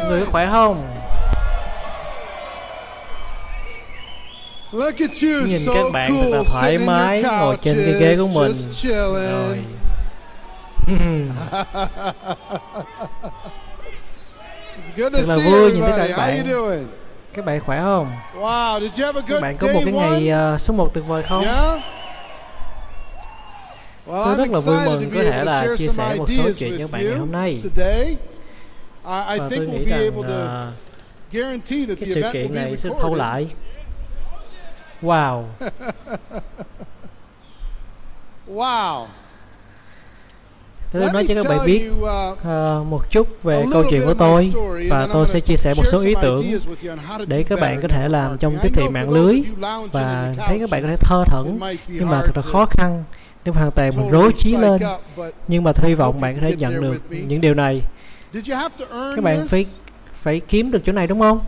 Người khỏe không? Nhìn các bạn thật là thoải mái ngồi trên cái ghế của mình. Rồi. Thật là vui nhìn thấy các bạn. Các bạn khỏe không? Các bạn có một cái ngày số 1 tuyệt vời không? Tôi rất là vui mừng có thể là chia sẻ một số chuyện với các bạn ngày hôm nay. Và tôi nghĩ rằng cái sự kiện này sẽ thâu lại. Wow. Tôi nói cho các bạn biết một chút về câu chuyện của tôi. Và tôi sẽ chia sẻ một số ý tưởng để các bạn có thể làm trong tiếp thị mạng lưới. Và thấy các bạn có thể thơ thẩn, nhưng mà thật là khó khăn nếu hoàn toàn mình rối trí lên. Nhưng mà hy vọng bạn có thể nhận được những điều này. Các bạn phải kiếm được chỗ này đúng không?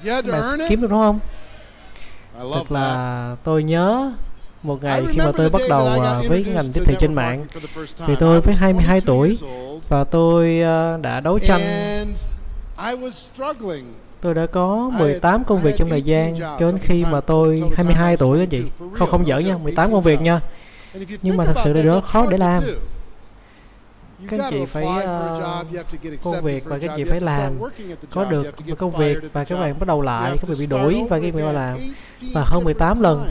Các bạn kiếm được đúng không? Thật là tôi nhớ một ngày khi mà tôi bắt đầu với ngành tiếp thị trên mạng, thì tôi với 22 tuổi và tôi đã đấu tranh. Tôi đã có 18 công việc trong thời gian cho đến khi mà tôi 22 tuổi các chị. Không giỡn nha, 18 công việc nha. Nhưng mà thật sự là đó khó để làm. Các anh chị phải công việc và các anh chị phải làm có được một công việc và các bạn bắt đầu lại, các bạn bị đuổi và các bạn làm và hơn 18 lần.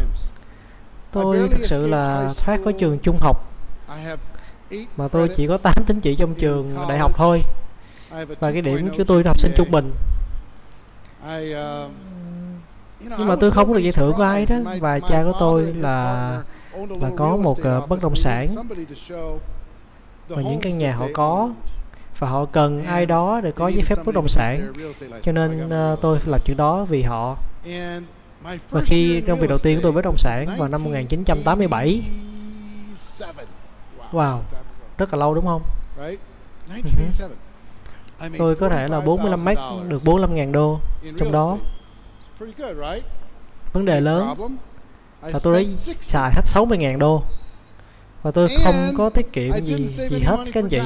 Tôi thực sự là thoát khỏi trường trung học mà tôi chỉ có 8 tín chỉ trong trường đại học thôi, và cái điểm của tôi là học sinh trung bình. Nhưng mà tôi không có được giải thưởng của ai đó. Và cha của tôi là có một bất động sản và những căn nhà họ có, và họ cần ai đó để có giấy phép bất động sản, cho nên tôi phải làm chuyện đó vì họ. Và khi công việc đầu tiên của tôi bất động sản vào năm 1987. Wow, rất là lâu đúng không? Tôi có thể là 45 mét được 45.000 đô trong đó. Vấn đề lớn là tôi đã xài hết 60.000 đô và tôi không có tiết kiệm gì hết các anh chị.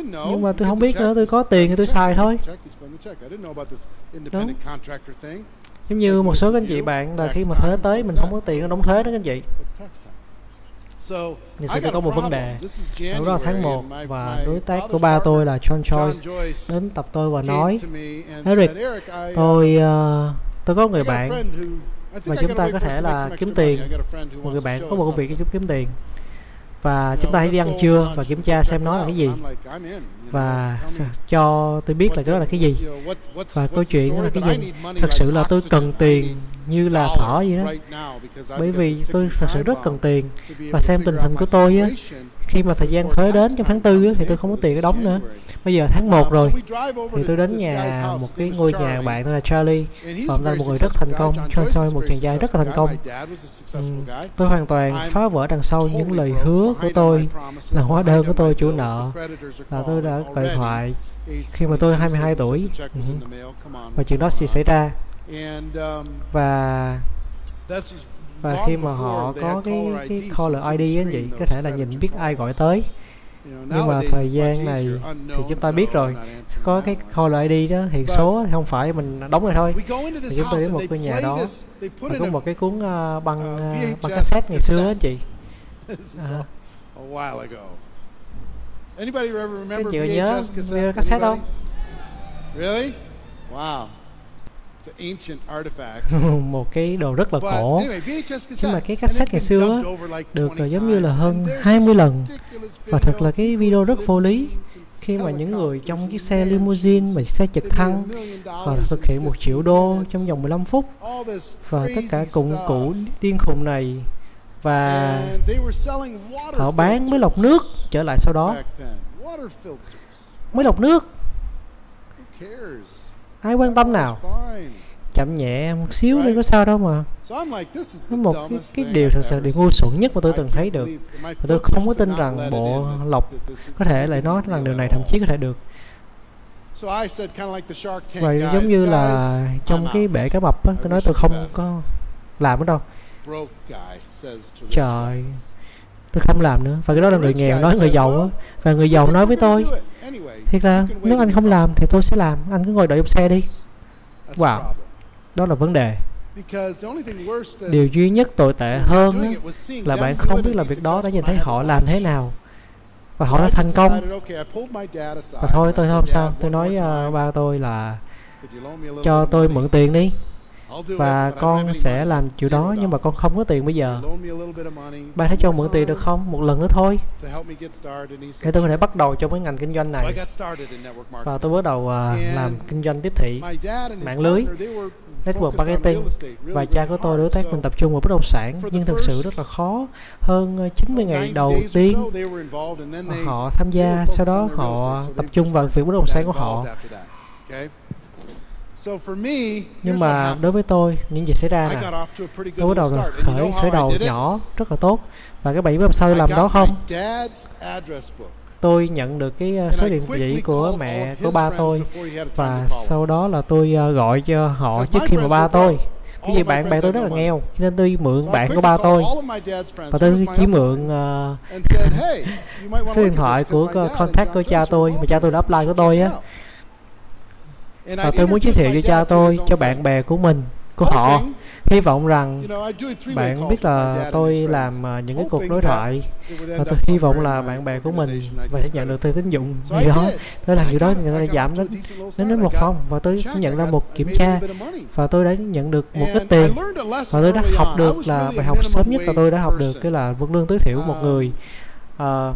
Nhưng mà tôi không biết nữa, tôi có tiền thì tôi xài thôi. Đúng. Giống như một số các anh chị bạn là khi mà thuế tới mình không có tiền để đóng thuế đó các anh chị. Nhưng tôi có một vấn đề. Lúc đó là tháng 1 và đối tác của ba tôi là John Joyce đến tập tôi và nói: Eric, tôi có người bạn và chúng ta có thể là kiếm tiền. Một người bạn có một công việc để kiếm tiền, và chúng ta hãy đi ăn trưa và kiểm tra xem nó là cái gì, và cho tôi biết là cái đó là cái gì và câu chuyện đó là cái gì. Thật sự là tôi cần tiền như là thỏ vậy đó, bởi vì tôi thật sự rất cần tiền. Và xem tình hình của tôi á, khi mà thời gian thuế đến trong tháng 4 á, thì tôi không có tiền để đóng nữa. Bây giờ tháng 1 rồi thì tôi đến nhà một cái ngôi nhà bạn tôi là Charlie, và ông ta là một người rất thành công. John, một chàng trai rất là thành công. Tôi hoàn toàn phá vỡ đằng sau những lời hứa của tôi, là hóa đơn của tôi chủ nợ, và tôi đã gọi điện thoại khi mà tôi 22 tuổi và chuyện đó sẽ xảy ra. Và khi mà họ có cái caller ID á anh chị, có thể là nhìn biết ai gọi tới. Nhưng mà thời gian này thì chúng ta biết rồi, có cái caller ID đó hiện số thì không phải mình đóng rồi thôi. Thì chúng tôi đến một cái nhà đó và có một cái cuốn băng cassette ngày xưa á anh chị. Các anh chị có nhớ video cassette không? Một cái đồ rất là cổ. Nhưng mà cái cassette ngày xưa được giống như là hơn 20 lần. Và thật là cái video rất vô lý, khi mà những người trong chiếc xe limousine và xe trực thăng và thực hiện $1 triệu trong vòng 15 phút. Và tất cả dụng cụ điên khùng này. Và họ bán máy lọc nước trở lại sau đó. Máy lọc nước, ai quan tâm nào? Chậm nhẹ một xíu đi có sao đâu mà. Nó một cái điều thật sự điều ngu xuẩn nhất mà tôi từng thấy được. Và tôi không có tin rằng bộ lọc có thể lại nói rằng điều này thậm chí có thể được. Và giống như là trong cái bể cá mập á, tôi nói tôi không có làm ở đâu. Trời, tôi không làm nữa. Và cái đó là người nghèo nói người giàu á. Và người giàu nói với tôi thiệt là nếu anh không làm thì tôi sẽ làm, anh cứ ngồi đợi trong xe đi. Wow, đó là vấn đề. Điều duy nhất tồi tệ hơn á, là bạn không biết làm việc đó đã nhìn thấy họ làm thế nào và họ đã thành công. Và thôi tôi không sao, tôi nói ba tôi là cho tôi mượn tiền đi và con sẽ làm chuyện đó, nhưng mà con không có tiền bây giờ. Ba thấy cho mượn tiền được không? Một lần nữa thôi, để tôi có thể bắt đầu trong cái ngành kinh doanh này. Và tôi bắt đầu làm kinh doanh tiếp thị, mạng lưới, network marketing. Và cha của tôi đối tác mình tập trung vào bất động sản, nhưng thực sự rất là khó. Hơn 90 ngày đầu tiên họ tham gia, sau đó họ tập trung vào việc bất động sản của họ. Nhưng mà đối với tôi, những gì xảy ra nè, tôi bắt đầu khởi đầu nhỏ rất là tốt. Và các bạn biết làm sao tôi làm đó không? Tôi nhận được cái số điện thoại của mẹ của ba tôi, và sau đó là tôi gọi cho họ trước khi mà ba tôi. Cái gì bạn bè tôi rất là nghèo, cho nên tôi mượn bạn của ba tôi, và tôi chỉ mượn số điện thoại của contact của cha tôi mà cha tôi đã apply của tôi á. Và tôi muốn giới thiệu cho cha tôi cho bạn bè của mình, của họ. Hy vọng rằng bạn biết là tôi làm những cái cuộc đối thoại, và tôi hy vọng là bạn bè của mình và sẽ nhận được thư tín dụng gì đó. Tôi làm điều đó, người ta giảm đến một phòng, và tôi nhận ra một kiểm tra, và tôi đã nhận được một ít tiền. Và tôi đã học được là bài học sớm nhất là tôi đã học được cái là mức lương tối thiểu một người. Và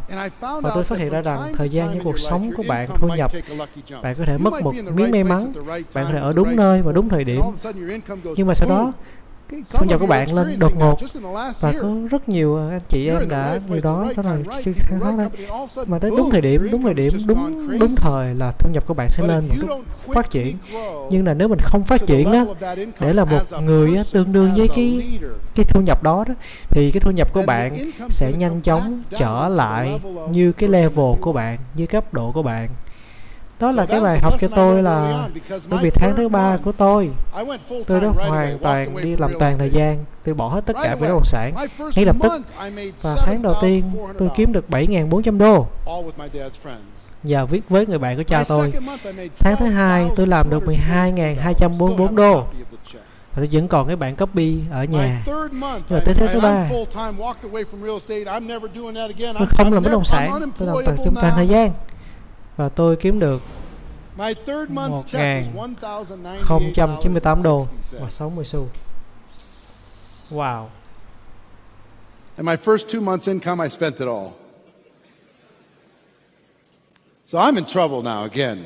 tôi phát hiện ra rằng thời gian trong cuộc sống của bạn, thu nhập, bạn có thể mất một miếng may mắn, bạn có thể ở đúng nơi và đúng thời điểm, nhưng mà sau đó thu nhập của bạn lên đột ngột. Và có rất nhiều anh chị em đã điều đó là mà tới đúng thời điểm, đúng thời là thu nhập của bạn sẽ lên và phát triển. Nhưng là nếu mình không phát triển á, để là một người á, tương đương với cái thu nhập đó, thì cái thu nhập của bạn sẽ nhanh chóng trở lại như cái level của bạn, như cấp độ của bạn. Đó là cái bài học cho tôi, là bởi vì tháng thứ 3 của tôi đã hoàn toàn đi làm toàn thời gian, tôi bỏ hết tất cả về bất động sản ngay lập tức. Và tháng đầu tiên tôi kiếm được 7.400 đô và viết với người bạn của cha tôi. Tháng thứ hai tôi làm được 12.244 đô, và tôi vẫn còn cái bản copy ở nhà. Nhưng mà tới tháng thứ 3 tôi không làm bất động sản, tôi làm toàn thời gian, và tôi kiếm được 1.098 đô và 60 xu. Wow. And my first 2 months income, I spent it all. So I'm in trouble now again.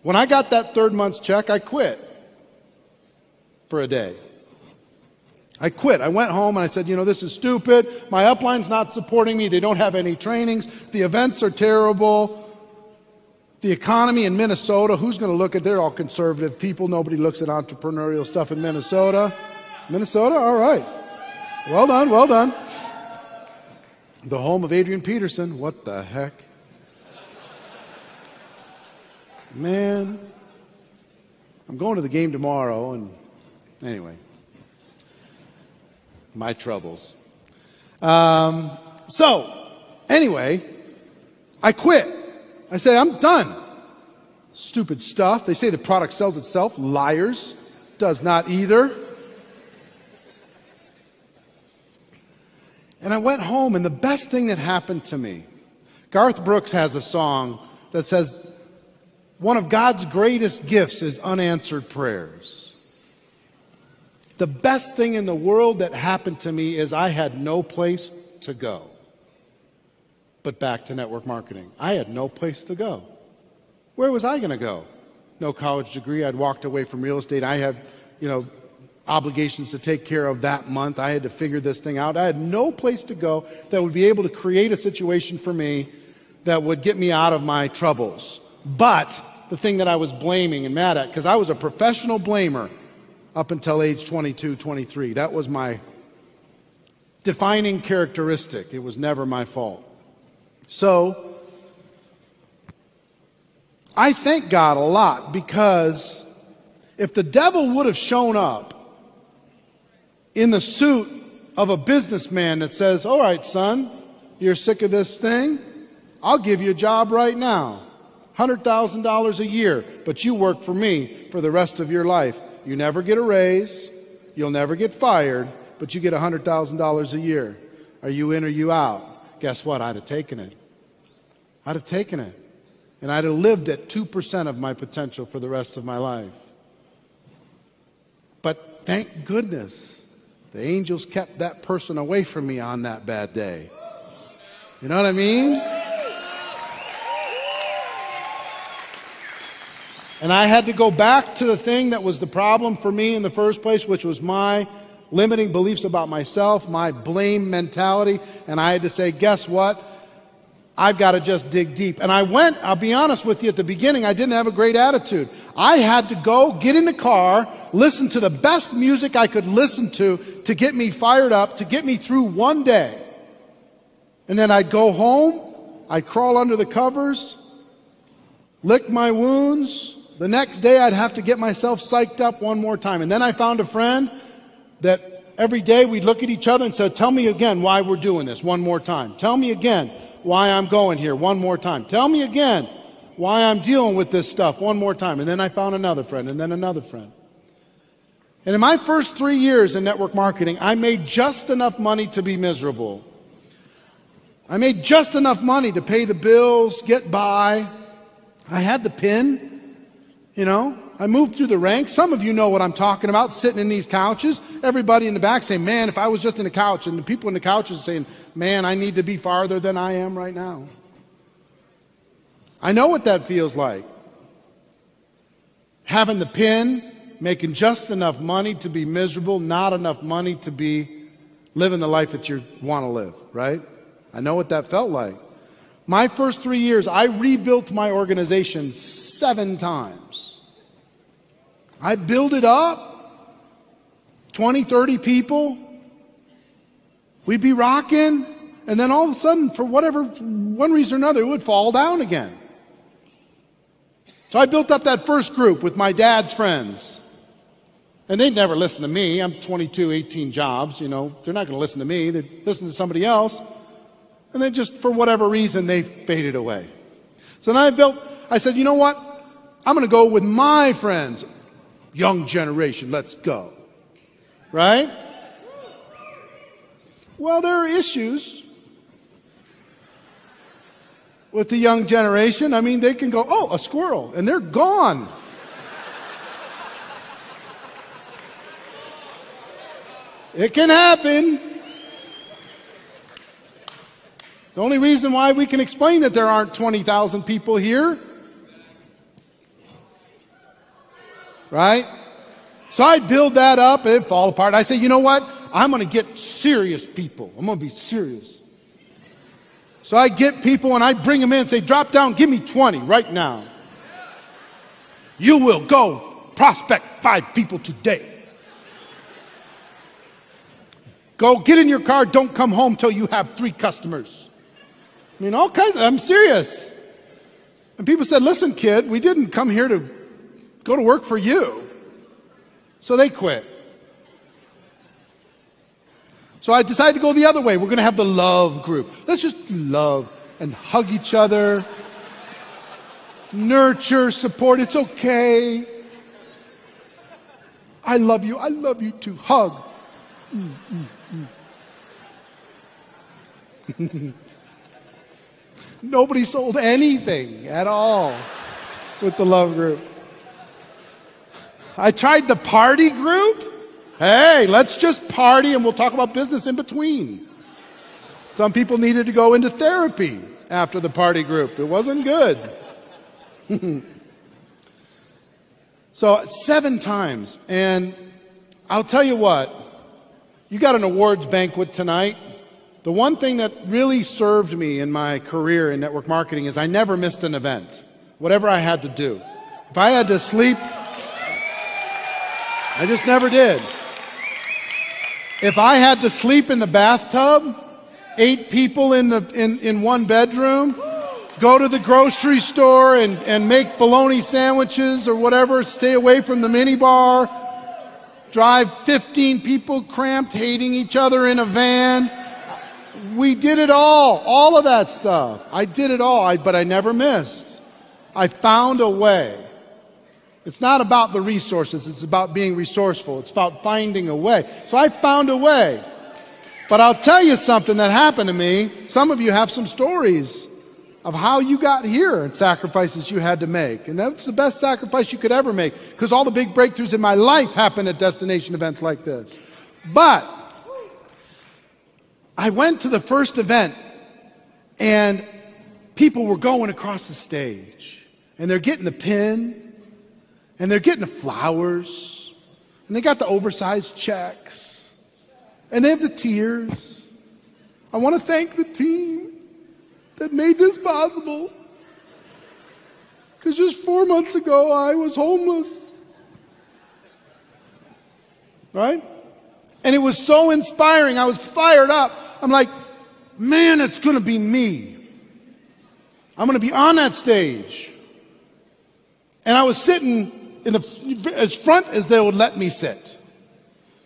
When I got that third month's check, I quit for a day. I quit. I went home and I said, this is stupid. My upline's not supporting me. They don't have any trainings. The events are terrible. The economy in Minnesota, who's going to look at, they're all conservative people. Nobody looks at entrepreneurial stuff in Minnesota. Minnesota? All right. Well done, well done. The home of Adrian Peterson. What the heck? Man, I'm going to the game tomorrow, and anyway, my troubles. So, anyway, I quit. I say, I'm done. Stupid stuff. They say the product sells itself. Liars. Does not either. And I went home, and the best thing that happened to me, Garth Brooks has a song that says, one of God's greatest gifts is unanswered prayers. The best thing in the world that happened to me is I had no place to go. But back to network marketing. I had no place to go. Where was I going to go? No college degree. I'd walked away from real estate. I had, obligations to take care of that month. I had to figure this thing out. I had no place to go that would be able to create a situation for me that would get me out of my troubles. But the thing that I was blaming and mad at, because I was a professional blamer up until age 22, 23. That was my defining characteristic. It was never my fault. So, I thank God a lot, because if the devil would have shown up in the suit of a businessman that says, all right, son, you're sick of this thing? I'll give you a job right now. $100,000 a year, but you work for me for the rest of your life. You never get a raise. You'll never get fired, but you get $100,000 a year. Are you in or you out? Guess what? I'd have taken it. I'd have taken it. And I'd have lived at 2% of my potential for the rest of my life. But thank goodness the angels kept that person away from me on that bad day. You know what I mean? And I had to go back to the thing that was the problem for me in the first place, which was my limiting beliefs about myself, my blame mentality. And I had to say, guess what? I've got to just dig deep. And I went, I'll be honest with you, at the beginning, I didn't have a great attitude. I had to go, get in the car, listen to the best music I could listen to get me fired up, to get me through one day. And then I'd go home, I'd crawl under the covers, lick my wounds. The next day I'd have to get myself psyched up one more time. And then I found a friend that every day we'd look at each other and say, tell me again why we're doing this one more time. Tell me again why I'm going here one more time. Tell me again why I'm dealing with this stuff one more time. And then I found another friend, and then another friend. And in my first 3 years in network marketing, I made just enough money to be miserable. I made just enough money to pay the bills, get by. I had the pin. You know, I moved through the ranks. Some of you know what I'm talking about, sitting in these couches. Everybody in the back saying, man, if I was just in a couch. And the people in the couches saying, man, I need to be farther than I am right now. I know what that feels like. Having the pin, making just enough money to be miserable, not enough money to be living the life that you want to live, right? I know what that felt like. My first 3 years, I rebuilt my organization 7 times. I built it up, 20, 30 people. We'd be rocking, and then all of a sudden, for whatever, one reason or another, it would fall down again. So I built up that first group with my dad's friends. And they'd never listen to me. I'm 22, 18 jobs, you know. They're not going to listen to me. They'd listen to somebody else. And then just for whatever reason, they faded away. So then I said, you know what? I'm going to go with my friends. Young generation, let's go. Right? Well, there are issues with the young generation. I mean, they can go, oh, a squirrel, and they're gone. It can happen. The only reason why we can explain that there aren't 20,000 people here, right? So I'd build that up and it'd fall apart. I say, you know what? I'm going to get serious people. I'm going to be serious. So I get people and I bring them in and say, drop down, give me 20 right now. You will go prospect 5 people today. Go get in your car, don't come home till you have 3 customers. I mean, all kinds of, I'm serious. And people said, listen, kid, we didn't come here to go to work for you. So they quit. So I decided to go the other way. We're going to have the love group. Let's just love and hug each other. Nurture, support. It's okay. I love you. I love you too. Hug. Nobody sold anything at all with the love group. I tried the party group. Hey, let's just party and we'll talk about business in between. Some people needed to go into therapy after the party group. It wasn't good. So 7 times. And I'll tell you what, you got an awards banquet tonight. The one thing that really served me in my career in network marketing is I never missed an event, whatever I had to do. If I had to sleep, I just never did. If I had to sleep in the bathtub, 8 people in one bedroom, go to the grocery store and make bologna sandwiches or whatever, stay away from the minibar, drive 15 people cramped, hating each other in a van. We did it all of that stuff. I did it all, but I never missed. I found a way. It's not about the resources, it's about being resourceful. It's about finding a way. So I found a way. But I'll tell you something that happened to me. Some of you have some stories of how you got here and sacrifices you had to make. And that's the best sacrifice you could ever make, because all the big breakthroughs in my life happen at destination events like this. But I went to the first event, and people were going across the stage, and they're getting the pin, and they're getting the flowers, and they got the oversized checks, and they have the tears. I want to thank the team that made this possible, because just 4 months ago I was homeless, right? And it was so inspiring. I was fired up. I'm like, man, it's going to be me. I'm going to be on that stage. And I was sitting in as front as they would let me sit.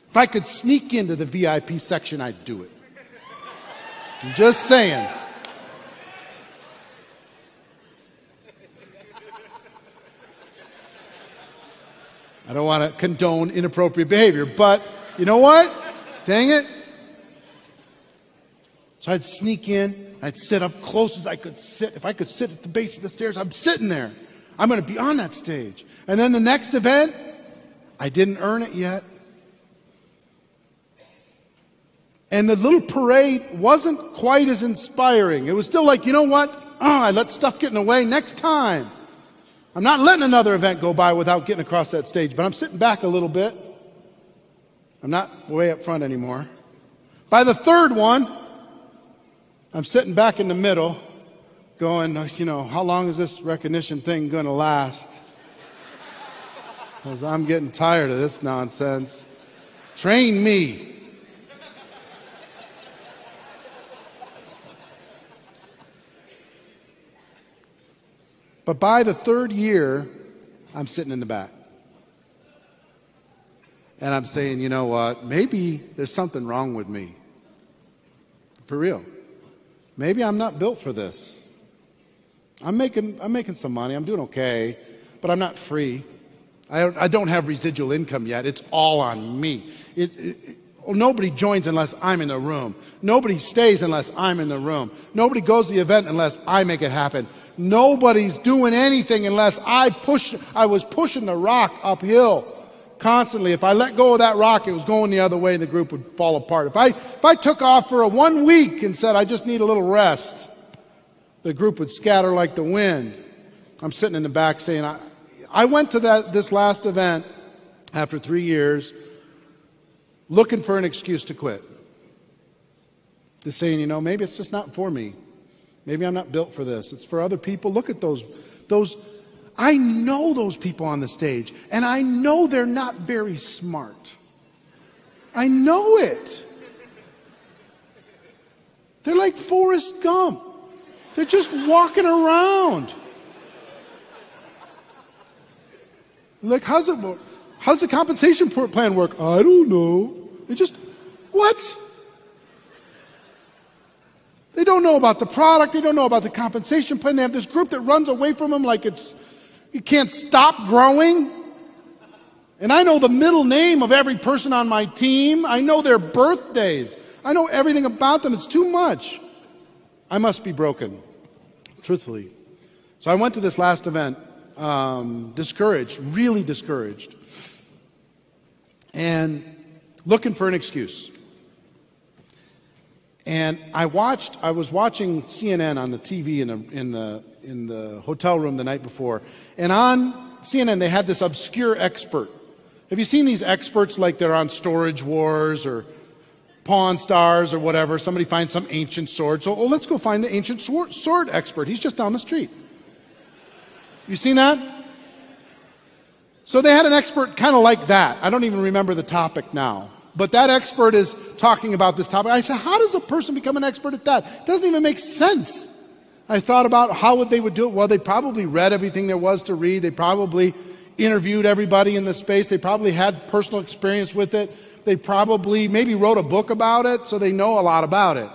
If I could sneak into the VIP section, I'd do it. I'm just saying. I don't want to condone inappropriate behavior, but you know what? Dang it. So I'd sneak in, I'd sit up close as I could sit. If I could sit at the base of the stairs, I'm sitting there. I'm going to be on that stage. And then the next event, I didn't earn it yet. And the little parade wasn't quite as inspiring. It was still like, you know what? I let stuff get in the way. Next time. I'm not letting another event go by without getting across that stage, but I'm sitting back a little bit. I'm not way up front anymore. By the third one, I'm sitting back in the middle going, you know, how long is this recognition thing going to last? Because I'm getting tired of this nonsense. Train me. But by the third year, I'm sitting in the back. And I'm saying, you know what, maybe there's something wrong with me. For real. Maybe I'm not built for this. I'm making some money, I'm doing okay, but I'm not free. I don't have residual income yet. It's all on me. Nobody joins unless I'm in the room. Nobody stays unless I'm in the room. Nobody goes to the event unless I make it happen. Nobody's doing anything unless I was pushing the rock uphill constantly. If I let go of that rock, it was going the other way and the group would fall apart. If I took off for 1 week and said, I just need a little rest, the group would scatter like the wind. I'm sitting in the back saying, I went to this last event after 3 years looking for an excuse to quit. Just saying, you know, maybe it's just not for me. Maybe I'm not built for this. It's for other people. Look at those. I know those people on the stage, and I know they're not very smart. I know it. They're like Forrest Gump. They're just walking around. Like, how's the compensation plan work? I don't know. They just, what? They don't know about the product. They don't know about the compensation plan. They have this group that runs away from them like you can't stop growing. And I know the middle name of every person on my team. I know their birthdays. I know everything about them. It's too much. I must be broken, truthfully. So I went to this last event, discouraged, really discouraged, and looking for an excuse. And I was watching CNN on the TV in the hotel room the night before. And on CNN, they had this obscure expert. Have you seen these experts like they're on Storage Wars or Pawn Stars or whatever? Somebody finds some ancient sword. So let's go find the ancient sword expert. He's just down the street. You seen that? So they had an expert kind of like that. I don't even remember the topic now. But that expert is talking about this topic. I said, how does a person become an expert at that? It doesn't even make sense. I thought about how they would do it. Well, they probably read everything there was to read. They probably, interviewed everybody in the space. They probably had personal experience with it. They probably maybe wrote a book about it, so they know a lot about it.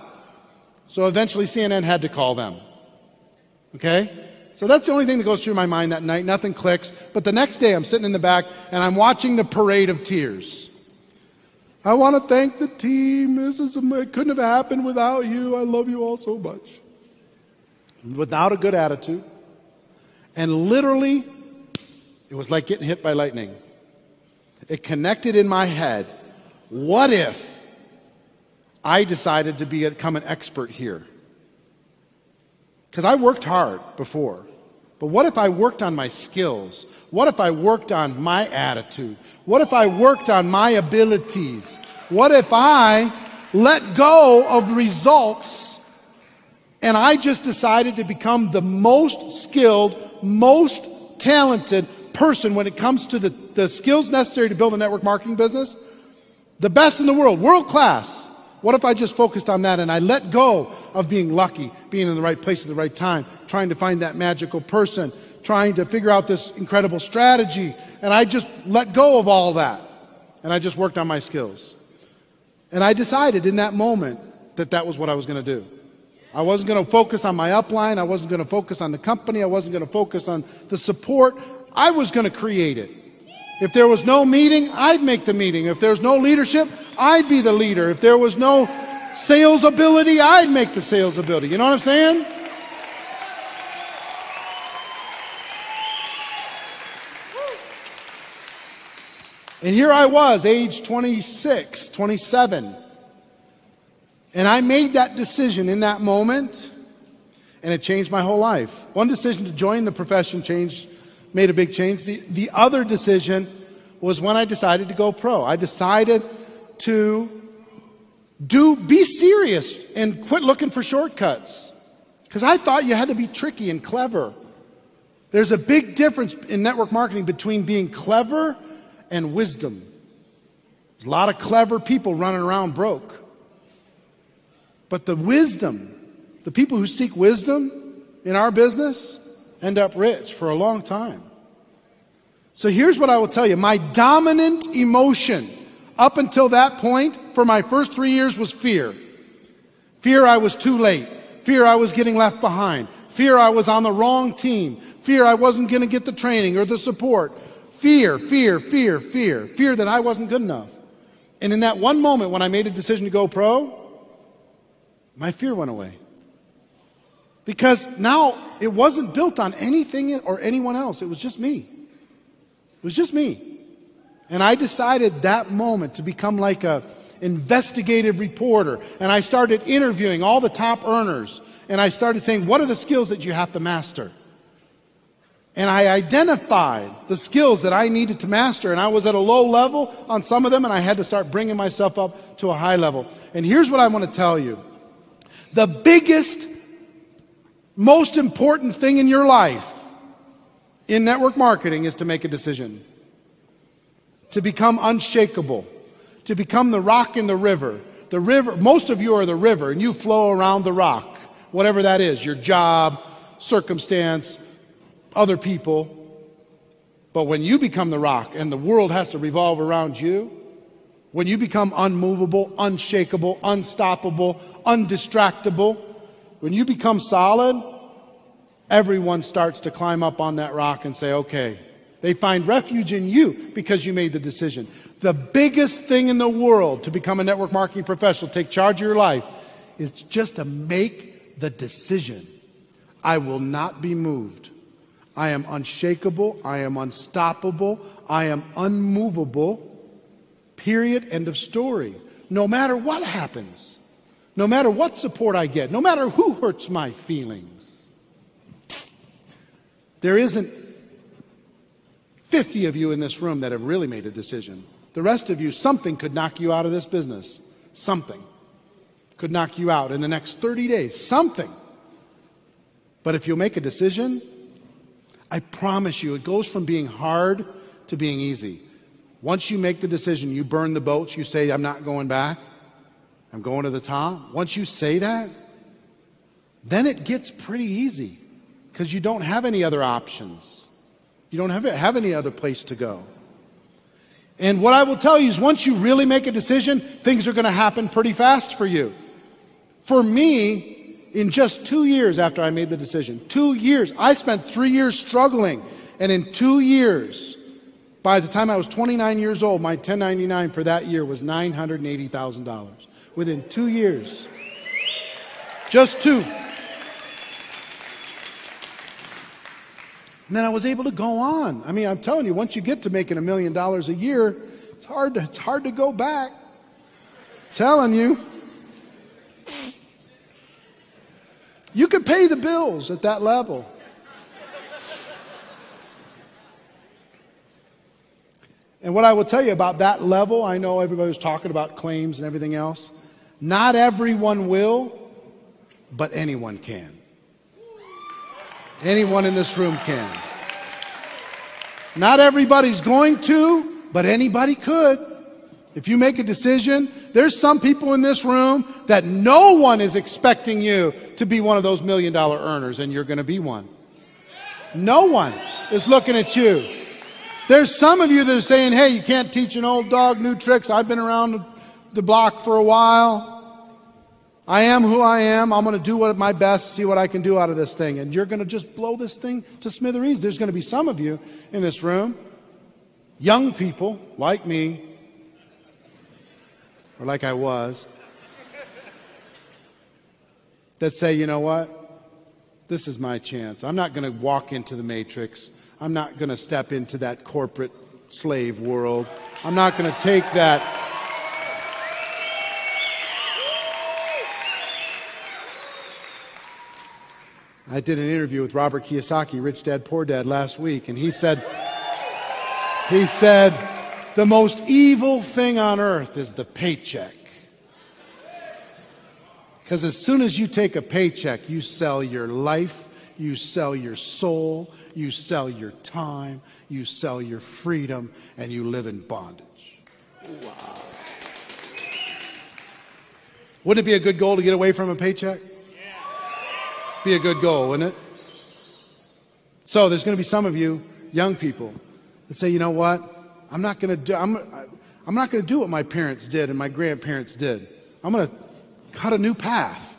So eventually CNN had to call them. Okay? So that's the only thing that goes through my mind that night. Nothing clicks. But the next day I'm sitting in the back and I'm watching the parade of tears. I want to thank the team. It couldn't have happened without you. I love you all so much. Without a good attitude. And literally, it was like getting hit by lightning. It connected in my head. What if I decided to become an expert here? Because I worked hard before. But what if I worked on my skills? What if I worked on my attitude? What if I worked on my abilities? What if I let go of results and I just decided to become the most skilled, most talented person when it comes to the skills necessary to build a network marketing business? The best in the world, world class. What if I just focused on that and I let go of being lucky, being in the right place at the right time, trying to find that magical person, trying to figure out this incredible strategy, and I just let go of all that and I just worked on my skills. And I decided in that moment that that was what I was going to do. I wasn't going to focus on my upline. I wasn't going to focus on the company. I wasn't going to focus on the support. I was going to create it. If there was no meeting, I'd make the meeting. If there's no leadership, I'd be the leader. If there was no sales ability, I'd make the sales ability. You know what I'm saying? And here I was, age 26, 27. And I made that decision in that moment, and it changed my whole life. One decision to join the profession made a big change. The other decision was when I decided to go pro. I decided to be serious and quit looking for shortcuts. Because I thought you had to be tricky and clever. There's a big difference in network marketing between being clever and wisdom. There's a lot of clever people running around broke. But the wisdom, the people who seek wisdom in our business end up rich for a long time. So here's what I will tell you. My dominant emotion up until that point for my first 3 years was fear. Fear I was too late. Fear I was getting left behind. Fear I was on the wrong team. Fear I wasn't going to get the training or the support. Fear, fear, fear, fear. Fear that I wasn't good enough. And in that one moment when I made a decision to go pro, my fear went away. Because now it wasn't built on anything or anyone else. It was just me. It was just me. And I decided that moment to become like a investigative reporter. And I started interviewing all the top earners. And I started saying, what are the skills that you have to master? And I identified the skills that I needed to master. And I was at a low level on some of them. And I had to start bringing myself up to a high level. And here's what I want to tell you. The biggest, most important thing in your life in network marketing is to make a decision. To become unshakable. To become the rock in the river. The river, most of you are the river and you flow around the rock. Whatever that is, your job, circumstance, other people. But when you become the rock and the world has to revolve around you, when you become unmovable, unshakable, unstoppable, undistractable, when you become solid, everyone starts to climb up on that rock and say, okay, they find refuge in you because you made the decision. The biggest thing in the world to become a network marketing professional, take charge of your life, is just to make the decision. I will not be moved. I am unshakable. I am unstoppable. I am unmovable. Period. End of story. No matter what happens, no matter what support I get, no matter who hurts my feelings, there isn't 50 of you in this room that have really made a decision. The rest of you, something could knock you out of this business. Something could knock you out in the next 30 days. Something. But if you'll make a decision, I promise you, it goes from being hard to being easy. Once you make the decision, you burn the boats, you say, I'm not going back, I'm going to the top. Once you say that, then it gets pretty easy because you don't have any other options. You don't have any other place to go. And what I will tell you is once you really make a decision, things are going to happen pretty fast for you. For me, in just 2 years after I made the decision, 2 years, I spent 3 years struggling. And in 2 years, by the time I was 29 years old, my 1099 for that year was $980,000. Within 2 years. Just 2. And then I was able to go on. I mean, I'm telling you, once you get to making $1 million a year, it's hard to go back. I'm telling you. You could pay the bills at that level. And what I will tell you about that level, I know everybody was talking about claims and everything else. Not everyone will, but anyone can. Anyone in this room can. Not everybody's going to, but anybody could. If you make a decision, there's some people in this room that no one is expecting you to be one of those $1 million earners, and you're going to be one. No one is looking at you. There's some of you that are saying, hey, you can't teach an old dog new tricks. I've been around the block for a while. I am who I am. I'm going to do my best, see what I can do out of this thing. And you're going to just blow this thing to smithereens. There's going to be some of you in this room, young people like me, or like I was, that say, you know what? This is my chance. I'm not going to walk into the matrix. I'm not going to step into that corporate slave world. I'm not going to take that. I did an interview with Robert Kiyosaki, Rich Dad, Poor Dad, last week, and he said, the most evil thing on earth is the paycheck. Because as soon as you take a paycheck, you sell your life, you sell your soul, you sell your time, you sell your freedom, and you live in bondage. Wow. Wouldn't it be a good goal to get away from a paycheck? Be a good goal, wouldn't it? So there's going to be some of you, young people, that say, you know what? I'm not going to do what my parents did and my grandparents did. I'm going to cut a new path.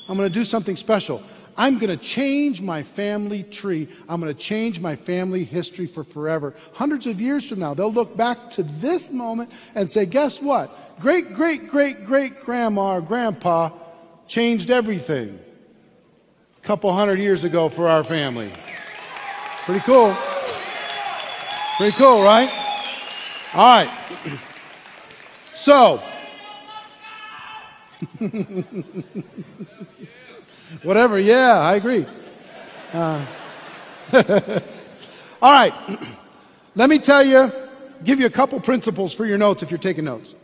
I'm going to do something special. I'm going to change my family tree. I'm going to change my family history for forever. Hundreds of years from now, they'll look back to this moment and say, guess what? Great, great, great, great grandma or grandpa changed everything a couple hundred years ago for our family. Pretty cool. Pretty cool, right? All right. So, whatever, yeah, I agree. All right. Let me tell you, give you a couple principles for your notes if you're taking notes.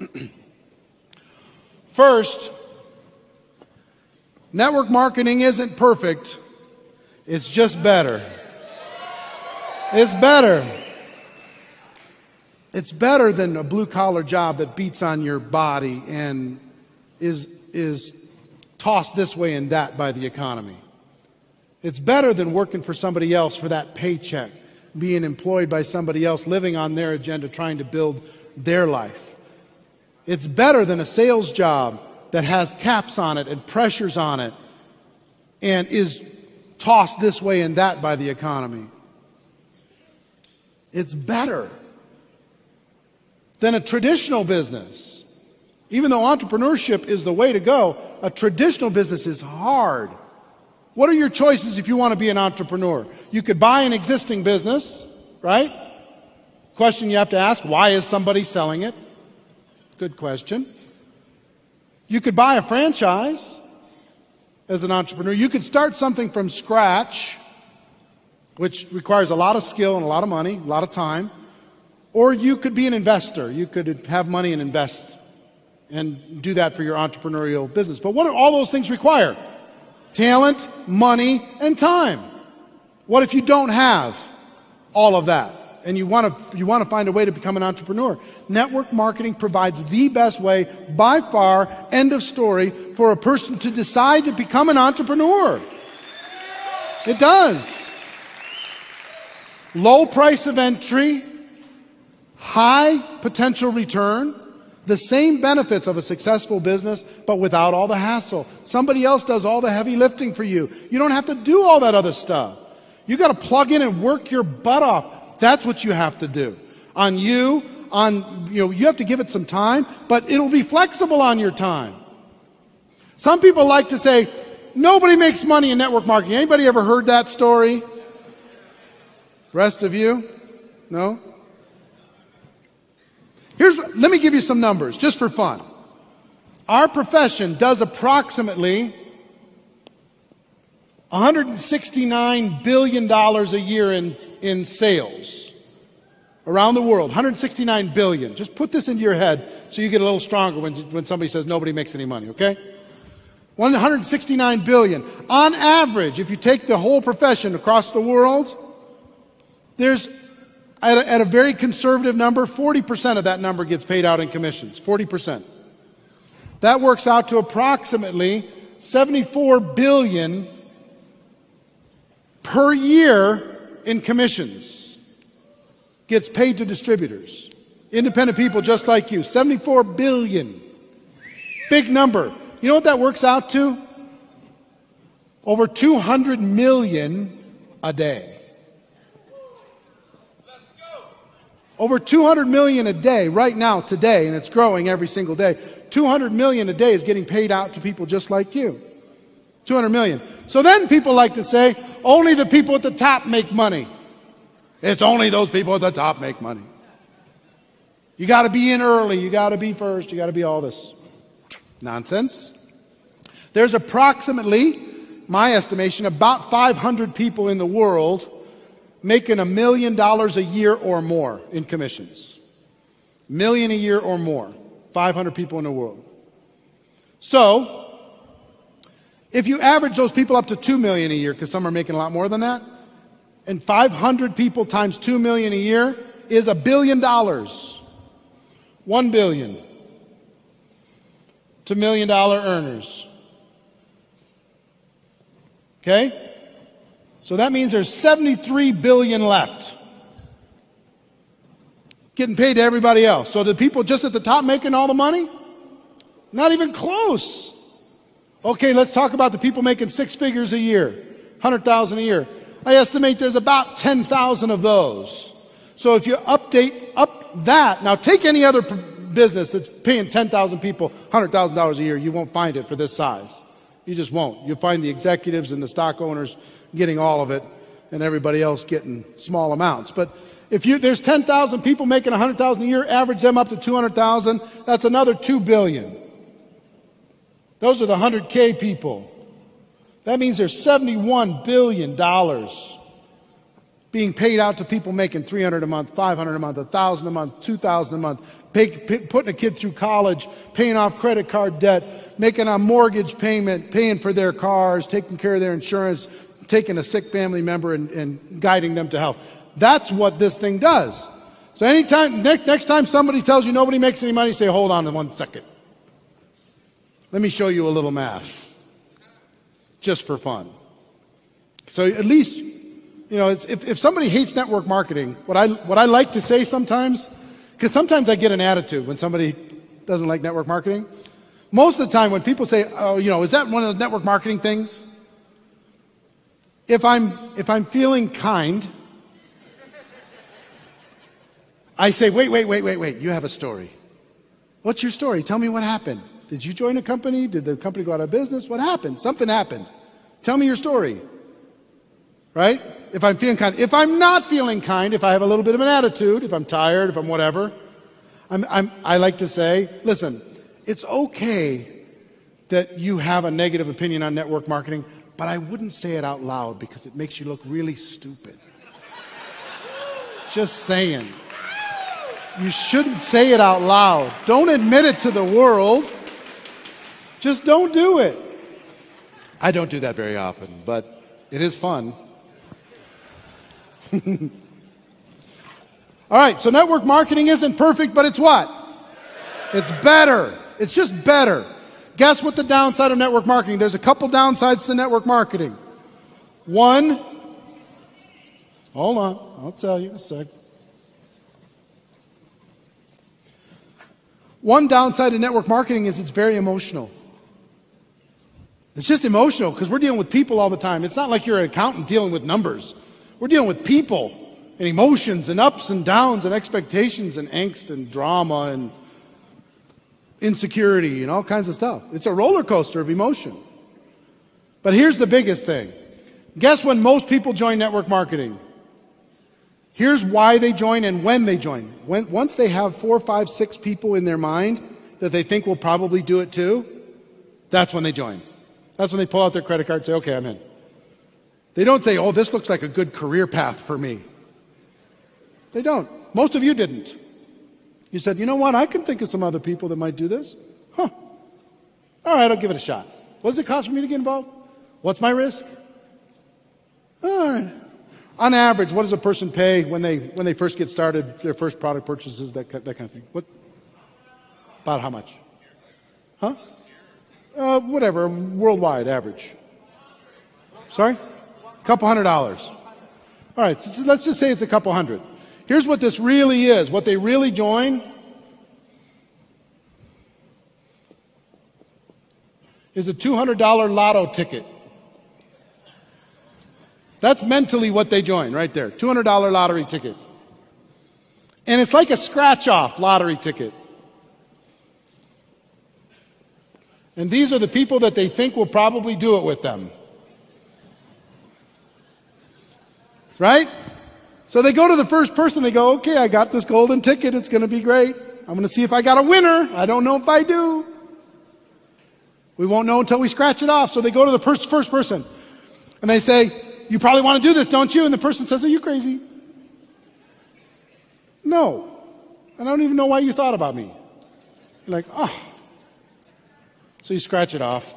First, network marketing isn't perfect. It's just better. It's better. It's better than a blue-collar job that beats on your body and is tossed this way and that by the economy. It's better than working for somebody else for that paycheck, being employed by somebody else, living on their agenda, trying to build their life. It's better than a sales job that has caps on it and pressures on it and is tossed this way and that by the economy. It's better than a traditional business. Even though entrepreneurship is the way to go, a traditional business is hard. What are your choices if you want to be an entrepreneur? You could buy an existing business, right? Question you have to ask, why is somebody selling it? Good question. You could buy a franchise as an entrepreneur. You could start something from scratch, which requires a lot of skill and a lot of money, a lot of time. Or you could be an investor. You could have money and invest and do that for your entrepreneurial business. But what do all those things require? Talent, money, and time. What if you don't have all of that and you want to find a way to become an entrepreneur? Network marketing provides the best way, by far, end of story, for a person to decide to become an entrepreneur. It does. low price of entry, high potential return, the same benefits of a successful business, but without all the hassle. Somebody else does all the heavy lifting for you. You don't have to do all that other stuff. You got to plug in and work your butt off. That's what you have to do. You have to give it some time, but it'll be flexible on your time. Some people like to say, nobody makes money in network marketing. Anybody ever heard that story? Rest of you? No? Let me give you some numbers, just for fun. Our profession does approximately $169 billion a year in sales around the world. $169 billion. Just put this into your head so you get a little stronger when somebody says nobody makes any money, okay? $169 billion. On average, if you take the whole profession across the world, there's at a very conservative number, 40% of that number gets paid out in commissions, 40%. That works out to approximately $74 billion per year in commissions gets paid to distributors. Independent people just like you, $74 billion. Big number. You know what that works out to? Over 200 million a day. Over 200 million a day right now, today, and it's growing every single day. 200 million a day is getting paid out to people just like you. 200 million. So then people like to say, only the people at the top make money. It's only those people at the top make money. You got to be in early. You got to be first. You got to be all this nonsense. There's approximately, my estimation, about 500 people in the world making $1 million a year or more in commissions. $1 million a year or more. 500 people in the world. So, if you average those people up to $2 million a year, because some are making a lot more than that, and 500 people times $2 million a year is $1 billion. $1 billion to $1 million earners. Okay? So that means there's $73 billion left. Getting paid to everybody else. So the people just at the top making all the money? Not even close. Okay, let's talk about the people making 6 figures a year. 100,000 a year. I estimate there's about 10,000 of those. So if you up that, now take any other business that's paying 10,000 people $100,000 a year, you won't find it for this size. You just won't. You'll find the executives and the stock owners getting all of it and everybody else getting small amounts. But if there's 10,000 people making 100,000 a year, average them up to 200,000, that's another 2 billion. Those are the 100K people. That means there's $71 billion being paid out to people making $300 a month, $500 a month, $1,000 a month, $2,000 a month, putting a kid through college, paying off credit card debt, making a mortgage payment, paying for their cars, taking care of their insurance, taking a sick family member and guiding them to health. That's what this thing does. So anytime, next time somebody tells you nobody makes any money, say, hold on 1 second. Let me show you a little math. Just for fun. So at least, you know, if somebody hates network marketing, what I like to say sometimes, because sometimes I get an attitude when somebody doesn't like network marketing. Most of the time when people say, oh, you know, is that one of the network marketing things? If I'm feeling kind, I say, wait, you have a story. What's your story? Tell me what happened. Did you join a company? Did the company go out of business? What happened? Something happened. Tell me your story. Right? If I'm feeling kind. If I'm not feeling kind, if I have a little bit of an attitude, if I'm tired, if I'm whatever, I like to say, listen, it's okay that you have a negative opinion on network marketing, but I wouldn't say it out loud because it makes you look really stupid. Just saying. You shouldn't say it out loud. Don't admit it to the world. Just don't do it. I don't do that very often, but it is fun. All right, so network marketing isn't perfect, but it's what? It's better. It's just better. Guess what the downside of network marketing? There's a couple downsides to network marketing. One, Hold on. I'll tell you in a sec. One downside of network marketing is it's very emotional. It's just emotional because we're dealing with people all the time. It's not like you're an accountant dealing with numbers. We're dealing with people and emotions and ups and downs and expectations and angst and drama and insecurity and all kinds of stuff. It's a roller coaster of emotion. But here's the biggest thing. Guess when most people join network marketing? Here's why they join and when they join. Once they have 4, 5, 6 people in their mind that they think will probably do it too, that's when they join. That's when they pull out their credit card and say, okay, I'm in. They don't say, oh, this looks like a good career path for me. They don't. Most of you didn't. You said, you know what, I can think of some other people that might do this. Huh. All right, I'll give it a shot. What does it cost for me to get involved? What's my risk? All right. On average, what does a person pay when they first get started, their first product purchases, that kind of thing? What? About how much? Huh? Whatever, worldwide average. Sorry? A couple $100. All right, so let's just say it's a couple $100. Here's what this really is. What they really join is a $200 lotto ticket. That's mentally what they join right there. $200 lottery ticket. And it's like a scratch-off lottery ticket. And these are the people that they think will probably do it with them. Right? So they go to the first person, they go, okay, I got this golden ticket, it's going to be great. I'm going to see if I got a winner. I don't know if I do. We won't know until we scratch it off. So they go to the first person, and they say, you probably want to do this, don't you? And the person says, are you crazy? No. And I don't even know why you thought about me. You're like, oh. So you scratch it off.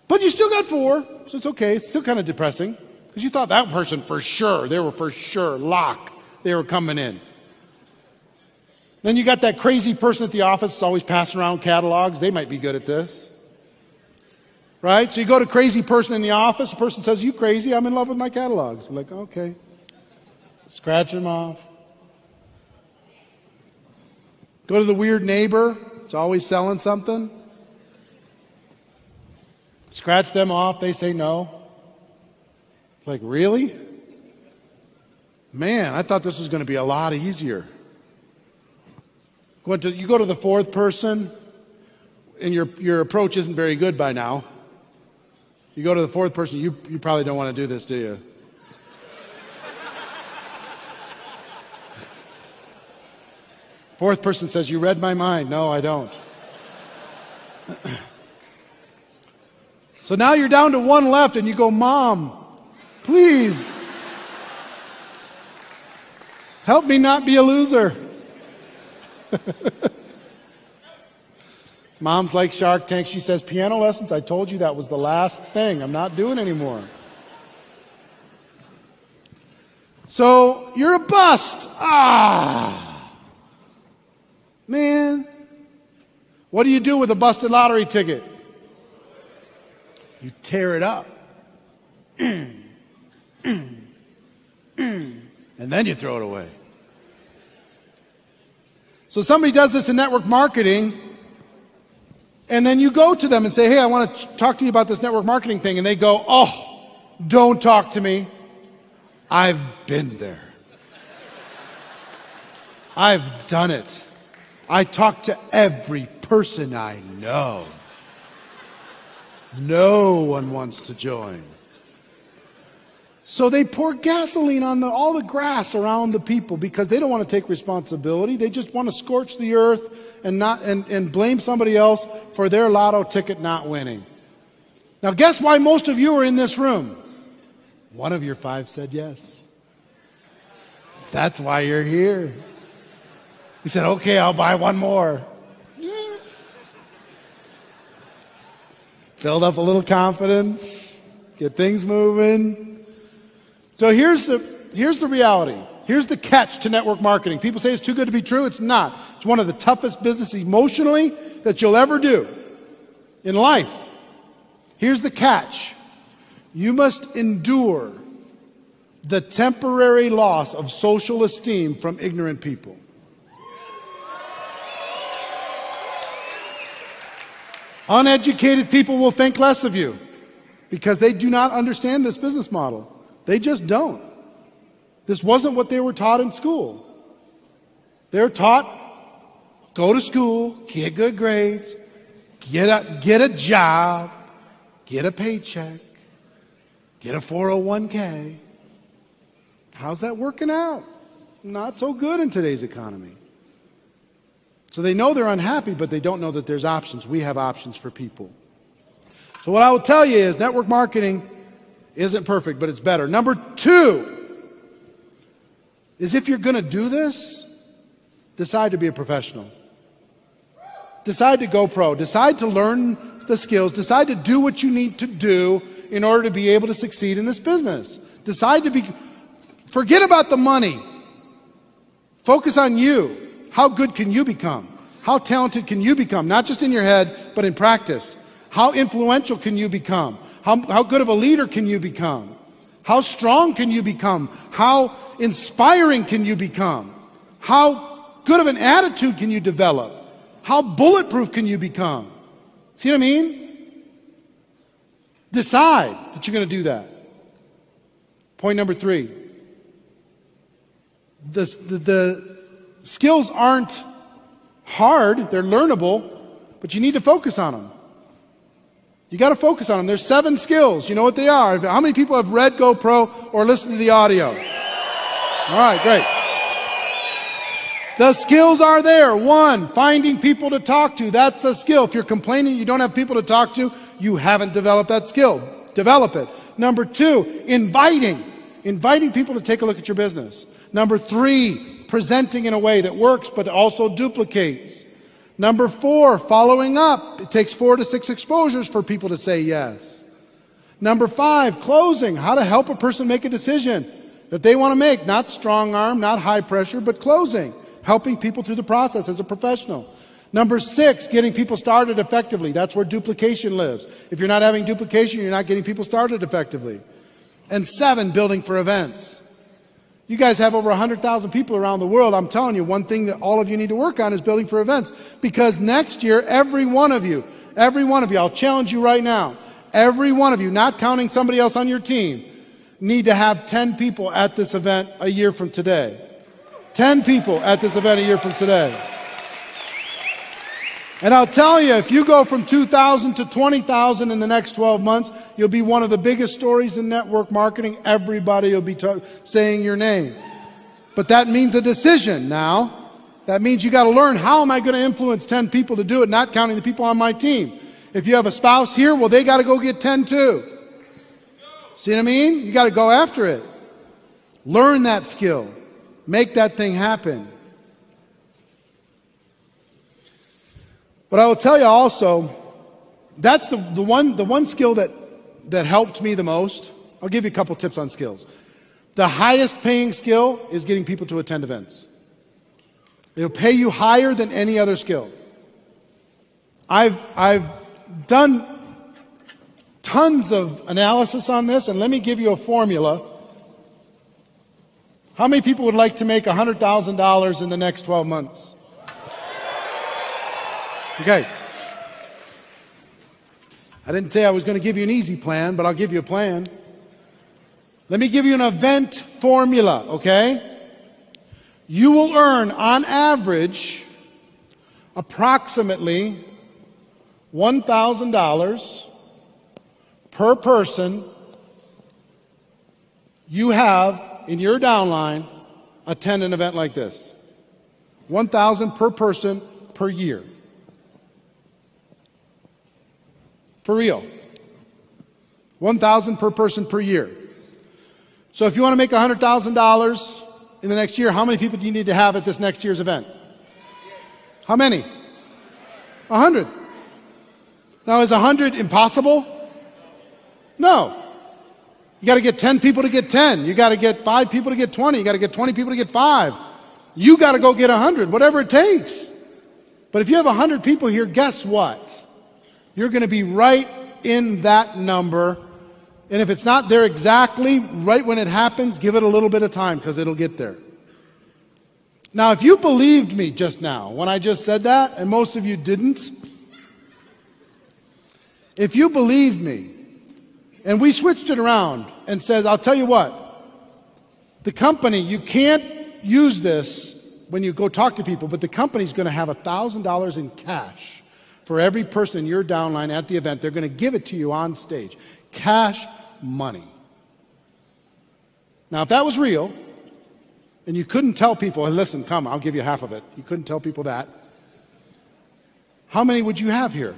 But you still got 4, so it's okay. It's still kind of depressing. Because you thought that person for sure, they were for sure, lock, they were coming in. Then you got that crazy person at the office that's always passing around catalogs. They might be good at this. Right? So you go to crazy person in the office, the person says, you crazy, I'm in love with my catalogs. You're like, okay. Scratch them off. Go to the weird neighbor, it's always selling something. Scratch them off, they say no. Like, really? Man, I thought this was going to be a lot easier. You go to the 4th person, and your approach isn't very good by now. You go to the 4th person, you probably don't want to do this, do you? Fourth person says, you read my mind. No, I don't. So now you're down to 1 left, and you go, Mom, please, help me not be a loser. Mom's like Shark Tank. She says, piano lessons, I told you that was the last thing. I'm not doing anymore. So you're a bust. Ah, man. What do you do with a busted lottery ticket? You tear it up. And then you throw it away. So somebody does this in network marketing, and then you go to them and say, hey, I want to talk to you about this network marketing thing. And they go, oh, don't talk to me. I've been there. I've done it. I talk to every person I know. No one wants to join. So they pour gasoline on all the grass around the people because they don't want to take responsibility. They just want to scorch the earth and blame somebody else for their lotto ticket not winning. Now guess why most of you are in this room? One of your 5 said yes. That's why you're here. He said, okay, I'll buy 1 more. Yeah. Build up a little confidence, get things moving. So here's the reality. Here's the catch to network marketing. People say it's too good to be true. It's not. It's one of the toughest businesses emotionally that you'll ever do in life. Here's the catch. You must endure the temporary loss of social esteem from ignorant people. Uneducated people will think less of you because they do not understand this business model. They just don't. This wasn't what they were taught in school. They were taught, go to school, get good grades, get a job, get a paycheck, get a 401k. How's that working out? Not so good in today's economy. So they know they're unhappy, but they don't know that there's options. We have options for people. So what I will tell you is network marketing isn't perfect, but it's better. Number 2 is if you're going to do this, decide to be a professional. Decide to go pro. Decide to learn the skills. Decide to do what you need to do in order to be able to succeed in this business. Decide to forget about the money. Focus on you. How good can you become? How talented can you become? Not just in your head, but in practice. How influential can you become? How good of a leader can you become? How strong can you become? How inspiring can you become? How good of an attitude can you develop? How bulletproof can you become? See what I mean? Decide that you're going to do that. Point number 3. The skills aren't hard, they're learnable, but you need to focus on them. You got to focus on them. There's 7 skills. You know what they are. How many people have read Go Pro or listened to the audio? All right, great. The skills are there. 1, finding people to talk to. That's a skill. If you're complaining you don't have people to talk to, you haven't developed that skill. Develop it. Number 2, inviting people to take a look at your business. Number 3, presenting in a way that works but also duplicates. Number 4, following up. It takes 4 to 6 exposures for people to say yes. Number 5, closing. How to help a person make a decision that they want to make. Not strong arm, not high pressure, but closing. Helping people through the process as a professional. Number 6, getting people started effectively. That's where duplication lives. If you're not having duplication, you're not getting people started effectively. And 7, building for events. You guys have over 100,000 people around the world. I'm telling you, one thing that all of you need to work on is building for events. Because next year, every one of you, I'll challenge you right now, every one of you, not counting somebody else on your team, need to have 10 people at this event a year from today. 10 people at this event a year from today. And I'll tell you, if you go from 2,000 to 20,000 in the next 12 months, you'll be one of the biggest stories in network marketing. Everybody will be saying your name. But that means a decision now. That means you got to learn, how am I going to influence 10 people to do it, not counting the people on my team. If you have a spouse here, well, they got to go get 10 too. See what I mean? You got to go after it. Learn that skill. Make that thing happen. But I will tell you also, that's the one skill that helped me the most. I'll give you a couple tips on skills. The highest paying skill is getting people to attend events. It'll pay you higher than any other skill. I've done tons of analysis on this, and let me give you a formula. How many people would like to make $100,000 in the next 12 months? Okay. I didn't say I was going to give you an easy plan, but I'll give you a plan. Let me give you an event formula, okay? You will earn, on average, approximately $1,000 per person you have in your downline attend an event like this. $1,000 per person per year. For real. $1,000 per person per year. So if you want to make $100,000 in the next year, how many people do you need to have at this next year's event? How many? 100. Now, is 100 impossible? No. You got to get 10 people to get 10. You got to get 5 people to get 20. You got to get 20 people to get 5. You got to go get 100, whatever it takes. But if you have 100 people here, guess what? You're going to be right in that number And if it's not there exactly right when it happens, give it a little bit of time because it'll get there. Now, if you believed me just now when I just said that, and most of you didn't, if you believed me and we switched it around and said, I'll tell you what, the company, you can't use this when you go talk to people, but the company's going to have $1,000 in cash for every person in your downline at the event. They're going to give it to you on stage. Cash money. Now, if that was real, and you couldn't tell people, hey, listen, come, I'll give you half of it. You couldn't tell people that. How many would you have here?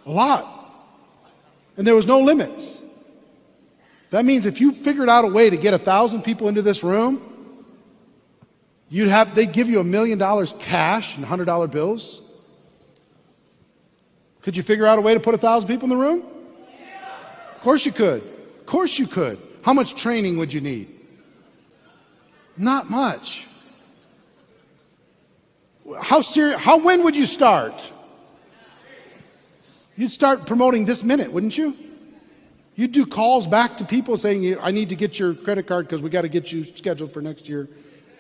A lot. And there was no limits. That means if you figured out a way to get 1,000 people into this room, they'd give you $1 million cash and $100 bills. Could you figure out a way to put 1,000 people in the room? Of course you could. Of course you could. How much training would you need? Not much. When would you start? You'd start promoting this minute, wouldn't you? You'd do calls back to people saying, I need to get your credit card because we got to get you scheduled for next year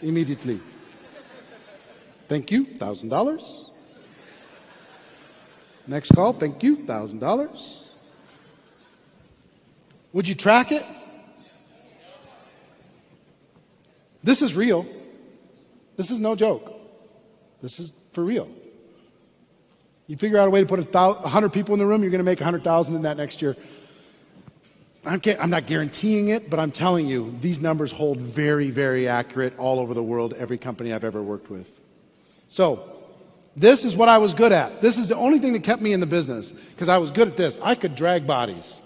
immediately. Thank you, $1,000. Next call, thank you, $1,000. Would you track it? This is real. This is no joke. This is for real. You figure out a way to put 100 people in the room, you're going to make 100,000 in that next year. I'm not guaranteeing it, but I'm telling you, these numbers hold very, very accurate all over the world, every company I've ever worked with. So, this is what I was good at. This is the only thing that kept me in the business, because I was good at this. I could drag bodies.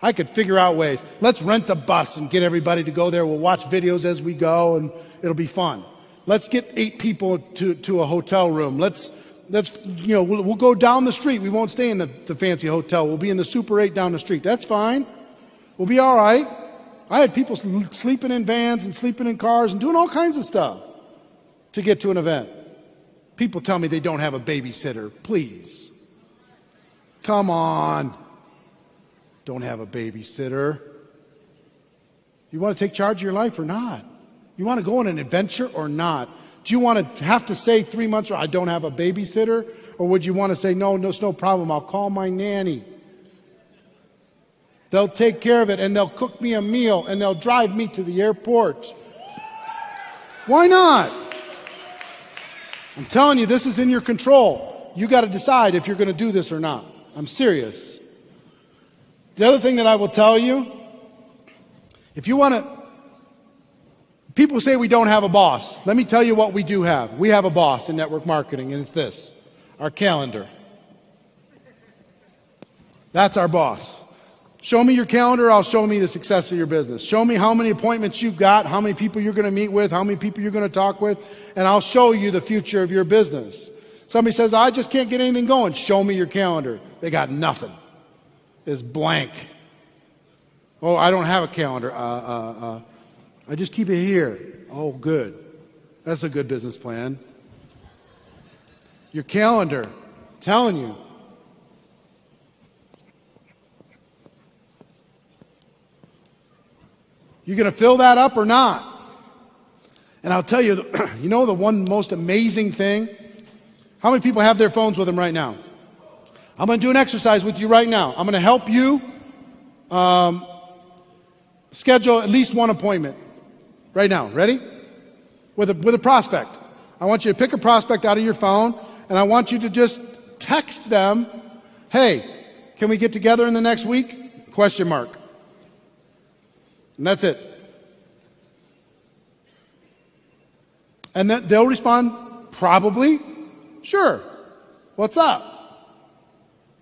I could figure out ways. Let's rent a bus and get everybody to go there. We'll watch videos as we go, and it'll be fun. Let's get 8 people to a hotel room. We'll go down the street. We won't stay in the fancy hotel. We'll be in the Super 8 down the street. That's fine. We'll be all right. I had people sleeping in vans and sleeping in cars and doing all kinds of stuff to get to an event. People tell me they don't have a babysitter. Please. Come on. Don't have a babysitter. You want to take charge of your life or not? You want to go on an adventure or not? Do you want to have to say 3 months, I don't have a babysitter? Or would you want to say, no, it's no problem. I'll call my nanny. They'll take care of it, and they'll cook me a meal, and they'll drive me to the airport. Why not? I'm telling you, this is in your control. You got to decide if you're going to do this or not. I'm serious. The other thing that I will tell you, if you want to, people say we don't have a boss. Let me tell you what we do have. We have a boss in network marketing, and it's this, our calendar. That's our boss. Show me your calendar, I'll show me the success of your business. Show me how many appointments you've got, how many people you're going to meet with, how many people you're going to talk with, and I'll show you the future of your business. Somebody says, I just can't get anything going. Show me your calendar. They got nothing. It's blank. Oh, I don't have a calendar. I just keep it here. Oh, good. That's a good business plan. Your calendar, I'm telling you. You going to fill that up or not? And I'll tell you, you know the one most amazing thing? How many people have their phones with them right now? I'm going to do an exercise with you right now. I'm going to help you schedule at least one appointment right now. Ready? With a prospect. I want you to pick a prospect out of your phone, and I want you to just text them, hey, can we get together in the next week? Question mark. And that's it. And then they'll respond, probably, sure. What's up?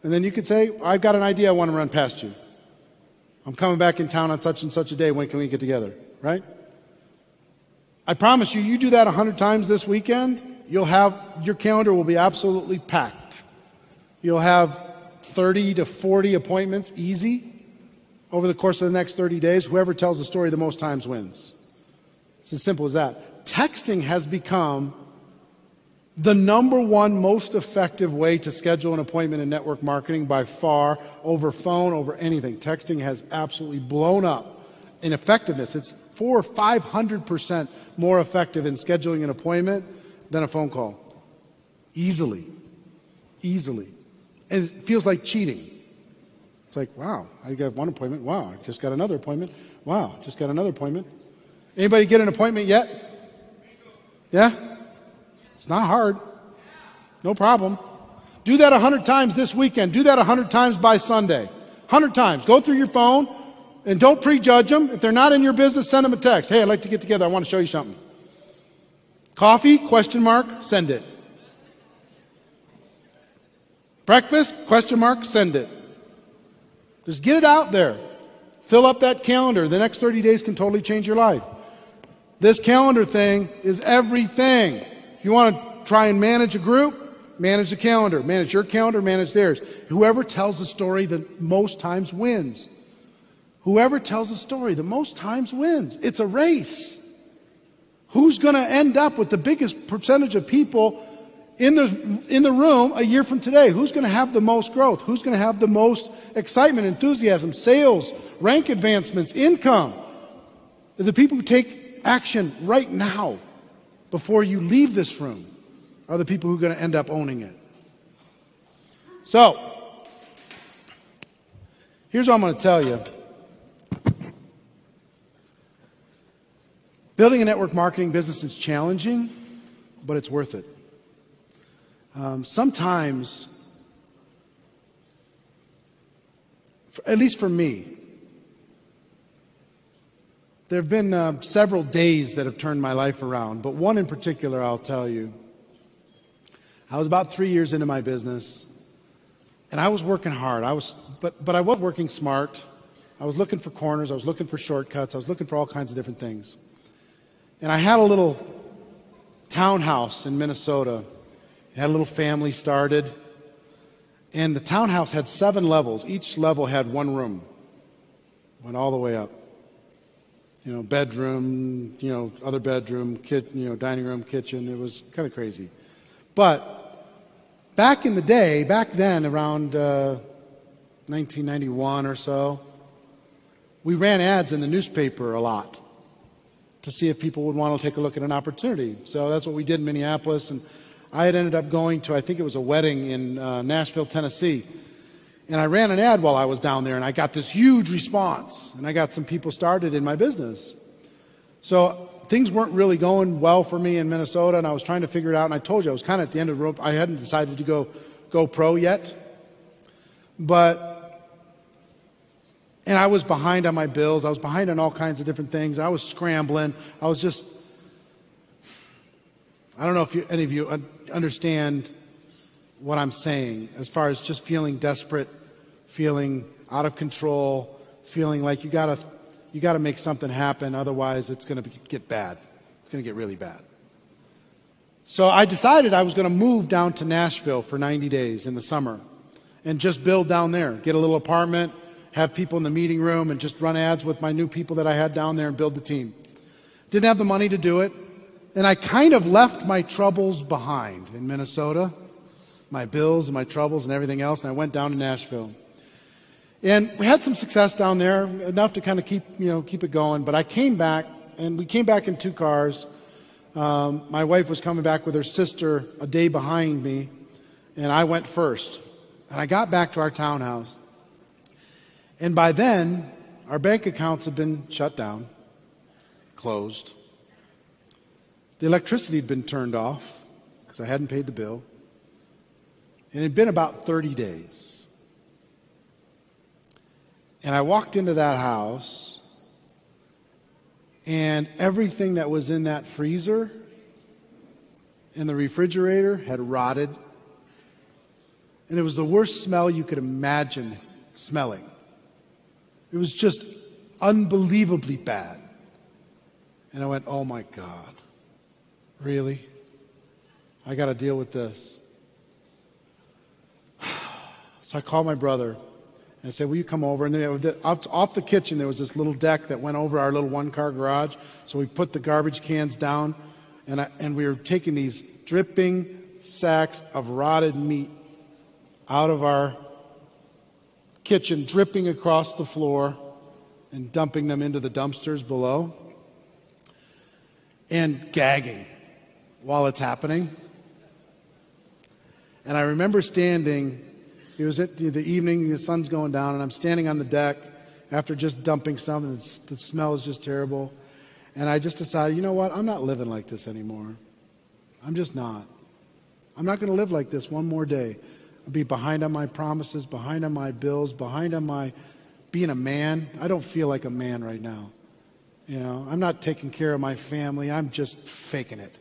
And then you could say, I've got an idea I want to run past you. I'm coming back in town on such and such a day. When can we get together? Right? I promise you, you do that 100 times this weekend, your calendar will be absolutely packed. You'll have 30 to 40 appointments easy over the course of the next 30 days. Whoever tells the story the most times wins. It's as simple as that. Texting has become The number one most effective way to schedule an appointment in network marketing by far, over phone, over anything. Texting has absolutely blown up in effectiveness. It's 400 or 500% more effective in scheduling an appointment than a phone call. Easily. Easily. And it feels like cheating. It's like, wow, I got one appointment. Wow, I just got another appointment. Wow, just got another appointment. Anybody get an appointment yet? Yeah? It's not hard. No problem. Do that 100 times this weekend. Do that 100 times by Sunday. 100 times. Go through your phone and don't prejudge them. If they're not in your business, send them a text. Hey, I'd like to get together. I want to show you something. Coffee? Question mark. Send it. Breakfast? Question mark. Send it. Just get it out there. Fill up that calendar. The next 30 days can totally change your life. This calendar thing is everything. If you want to try and manage a group, manage the calendar. Manage your calendar, manage theirs. Whoever tells the story the most times wins. Whoever tells the story the most times wins. It's a race. Who's going to end up with the biggest percentage of people in the room a year from today? Who's going to have the most growth? Who's going to have the most excitement, enthusiasm, sales, rank advancements, income? The people who take action right now before you leave this room are the people who are going to end up owning it. So, here's what I'm going to tell you. Building a network marketing business is challenging, but it's worth it. Sometimes, at least for me, there have been several days that have turned my life around, but one in particular I'll tell you. I was about 3 years into my business, and I was working hard. But I was working smart. I was looking for corners. I was looking for shortcuts. I was looking for all kinds of different things. And I had a little townhouse in Minnesota. It had a little family started, and the townhouse had 7 levels. Each level had one room. Went all the way up. You know, bedroom, you know, other bedroom, dining room, kitchen. It was kind of crazy. But back in the day, back then, around 1991 or so, we ran ads in the newspaper a lot to see if people would want to take a look at an opportunity. So that's what we did in Minneapolis. And I had ended up going to, I think it was a wedding in Nashville, Tennessee. And I ran an ad while I was down there, and I got this huge response. And I got some people started in my business. So things weren't really going well for me in Minnesota, and I was trying to figure it out. And I told you, I was kind of at the end of the rope. I hadn't decided to go pro yet. And I was behind on my bills. I was behind on all kinds of different things. I was scrambling. I was just, I don't know if any of you understand what I'm saying as far as just feeling desperate, feeling out of control, feeling like you gotta make something happen, otherwise it's going to get bad. It's going to get really bad. So I decided I was going to move down to Nashville for 90 days in the summer and just build down there, get a little apartment, have people in the meeting room, and just run ads with my new people that I had down there and build the team. Didn't have the money to do it, and I kind of left my troubles behind in Minnesota, my bills and my troubles and everything else, and I went down to Nashville. And we had some success down there, enough to kind of keep it going. But I came back, and we came back in 2 cars. My wife was coming back with her sister a day behind me, and I went first. And I got back to our townhouse. And by then, our bank accounts had been shut down, closed. The electricity had been turned off because I hadn't paid the bill. And it had been about 30 days. And I walked into that house, and everything that was in that freezer and the refrigerator had rotted. And it was the worst smell you could imagine smelling. It was just unbelievably bad. And I went, oh my God, really? I got to deal with this. So I called my brother and I said, will you come over? And off the kitchen, there was this little deck that went over our little 1-car garage. So we put the garbage cans down, and we were taking these dripping, sacks of rotted meat out of our kitchen, dripping across the floor and dumping them into the dumpsters below, and gagging while it's happening. And I remember standing, it was at the evening, the sun's going down, and I'm standing on the deck after just dumping stuff, and the smell is just terrible. And I just decided, you know what, I'm not living like this anymore. I'm just not. I'm not going to live like this one more day. I'll be behind on my promises, behind on my bills, behind on my being a man. I don't feel like a man right now. You know, I'm not taking care of my family. I'm just faking it.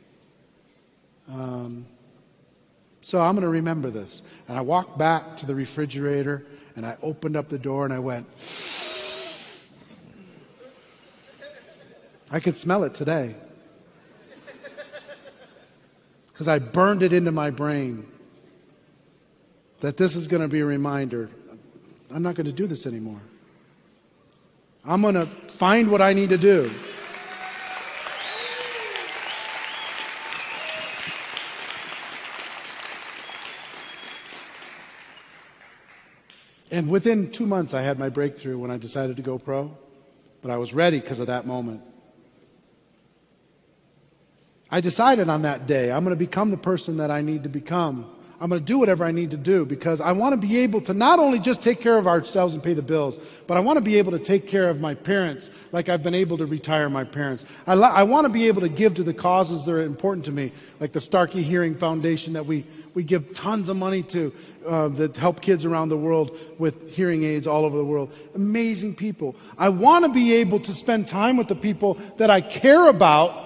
So I'm going to remember this. And I walked back to the refrigerator, and I opened up the door, and I went, I can smell it today. Because I burned it into my brain that this is going to be a reminder. I'm not going to do this anymore. I'm going to find what I need to do. And within 2 months, I had my breakthrough when I decided to go pro. But I was ready because of that moment. I decided on that day, I'm going to become the person that I need to become. I'm going to do whatever I need to do because I want to be able to not only just take care of ourselves and pay the bills, but I want to be able to take care of my parents like I've been able to retire my parents. I want to be able to give to the causes that are important to me, like the Starkey Hearing Foundation that we give tons of money to that help kids around the world with hearing aids all over the world. Amazing people. I want to be able to spend time with the people that I care about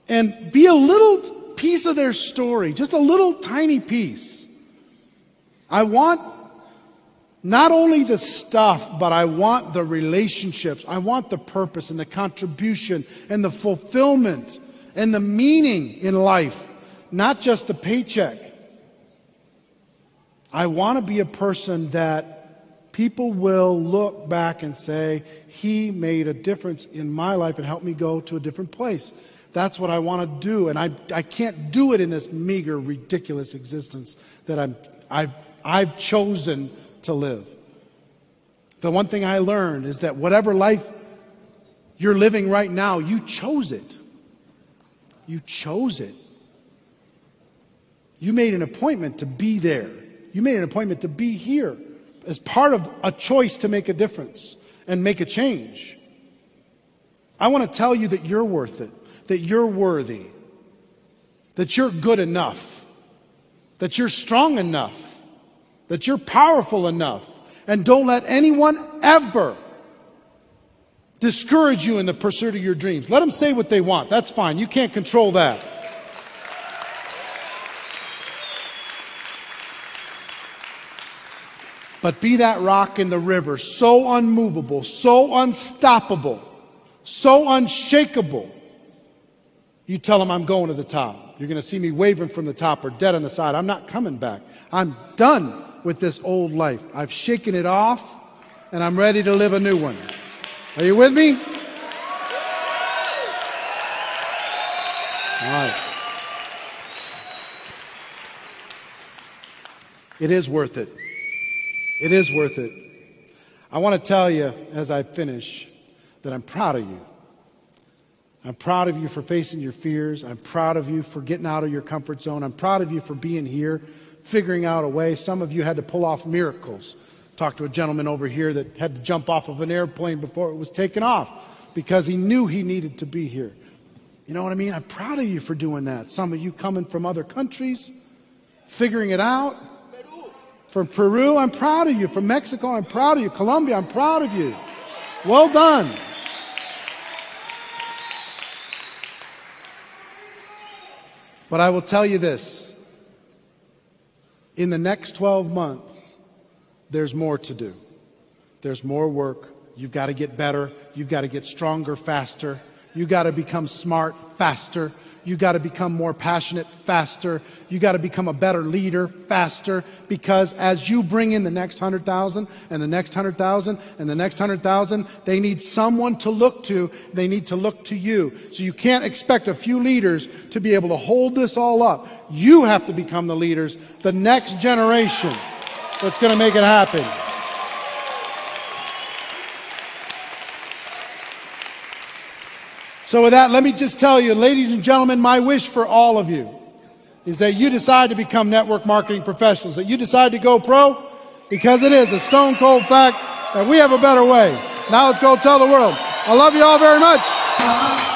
and be a little piece of their story, just a little tiny piece. I want not only the stuff, but I want the relationships. I want the purpose and the contribution and the fulfillment and the meaning in life, not just the paycheck. I want to be a person that people will look back and say, he made a difference in my life and helped me go to a different place. That's what I want to do, and I can't do it in this meager, ridiculous existence that I've chosen to live. The one thing I learned is that whatever life you're living right now, you chose it. You chose it. You made an appointment to be there. You made an appointment to be here as part of a choice to make a difference and make a change. I want to tell you that you're worth it. That you're worthy, that you're good enough, that you're strong enough, that you're powerful enough. And don't let anyone ever discourage you in the pursuit of your dreams. Let them say what they want. That's fine. You can't control that. But be that rock in the river, so unmovable, so unstoppable, so unshakable. You tell them I'm going to the top. You're going to see me waving from the top or dead on the side. I'm not coming back. I'm done with this old life. I've shaken it off, and I'm ready to live a new one. Are you with me? All right. It is worth it. It is worth it. I want to tell you, as I finish, that I'm proud of you. I'm proud of you for facing your fears. I'm proud of you for getting out of your comfort zone. I'm proud of you for being here, figuring out a way. Some of you had to pull off miracles. Talked to a gentleman over here that had to jump off of an airplane before it was taken off because he knew he needed to be here. You know what I mean? I'm proud of you for doing that. Some of you coming from other countries, figuring it out. From Peru, I'm proud of you. From Mexico, I'm proud of you. Colombia, I'm proud of you. Well done. But I will tell you this, in the next 12 months, there's more to do. There's more work. You've got to get better. You've got to get stronger faster. You've got to become smart faster. You got to become more passionate faster. You got to become a better leader faster, because as you bring in the next 100,000 and the next 100,000 and the next 100,000, they need someone to look to. They need to look to you. So you can't expect a few leaders to be able to hold this all up. You have to become the leaders, the next generation that's going to make it happen. So with that, let me just tell you, ladies and gentlemen, my wish for all of you is that you decide to become network marketing professionals, that you decide to go pro, because it is a stone cold fact that we have a better way. Now let's go tell the world. I love you all very much.